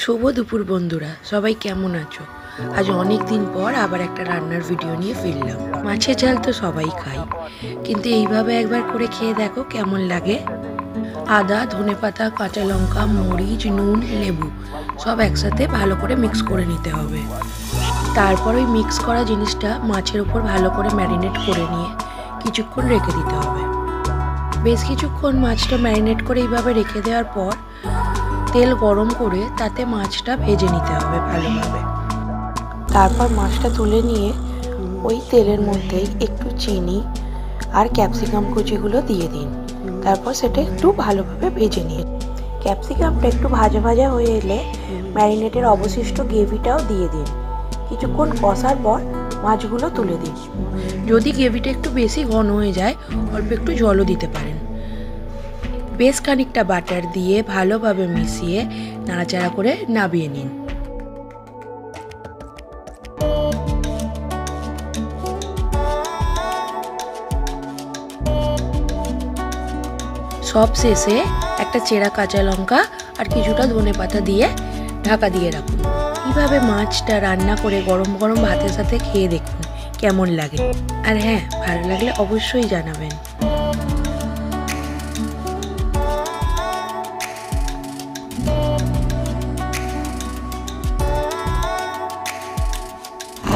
শুভ দুপুর বন্ধুরা, সবাই কেমন আছো? আজ অনেক দিন পর আবার একটা রান্নার ভিডিও নিয়ে ফিরলাম। মাছের ঝাল তো সবাই খাই, কিন্তু এইভাবে একবার করে খেয়ে দেখো কেমন লাগে। আদা, ধনেপাতা, কাঁচা লঙ্কা, মরিচ, নুন, লেবু সব একসাথে ভালো করে মিক্স করে নিতে হবে। তারপর ওই মিক্স করা জিনিসটা মাছের ওপর ভালো করে ম্যারিনেট করে নিয়ে কিছুক্ষণ রেখে দিতে হবে। বেশ কিছুক্ষণ মাছটা ম্যারিনেট করে এইভাবে রেখে দেওয়ার পর তেল গরম করে তাতে মাছটা ভেজে নিতে হবে ভালোভাবে। তারপর মাছটা তুলে নিয়ে ওই তেলের মধ্যেই একটু চিনি আর ক্যাপসিকাম কুচিগুলো দিয়ে দিন। তারপর সেটা একটু ভালোভাবে ভেজে নিয়ে ক্যাপসিকামটা একটু ভাজা ভাজা হয়ে এলে ম্যারিনেটের অবশিষ্ট গ্রেভিটাও দিয়ে দিন। কিছুক্ষণ কষার পর মাছগুলো তুলে দিন। যদি গ্রেভিটা একটু বেশি ঘন হয়ে যায় অল্প একটু জলও দিতে পারেন। বেশ খানিকটা বাটার দিয়ে ভালোভাবে মিশিয়ে নাড়াচাড়া করে নামিয়ে নিন। সব শেষে একটা চেরা কাঁচা লঙ্কা আর কিছুটা ধনেপাতা দিয়ে ঢাকা দিয়ে রাখুন। এইভাবে মাছটা রান্না করে গরম গরম ভাতের সাথে খেয়ে দেখুন কেমন লাগে। আর হ্যাঁ, ভালো লাগলে অবশ্যই জানাবেন।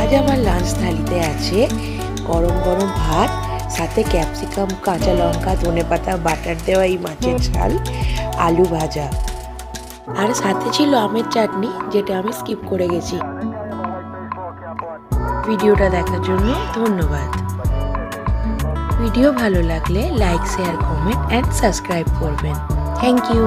আজ আমার লাঞ্চ থালিতে আছে গরম গরম ভাত, সাথে ক্যাপসিকাম, কাঁচা লঙ্কা, ধনেপাতা, বাটার দেওয়া এই মাছের ঝাল, আলু ভাজা, আর সাথে ছিল আমের চাটনি, যেটা আমি স্কিপ করে গেছি। ভিডিওটা দেখার জন্য ধন্যবাদ। ভিডিও ভালো লাগলে like, share, comment and subscribe করবেন। Thank you.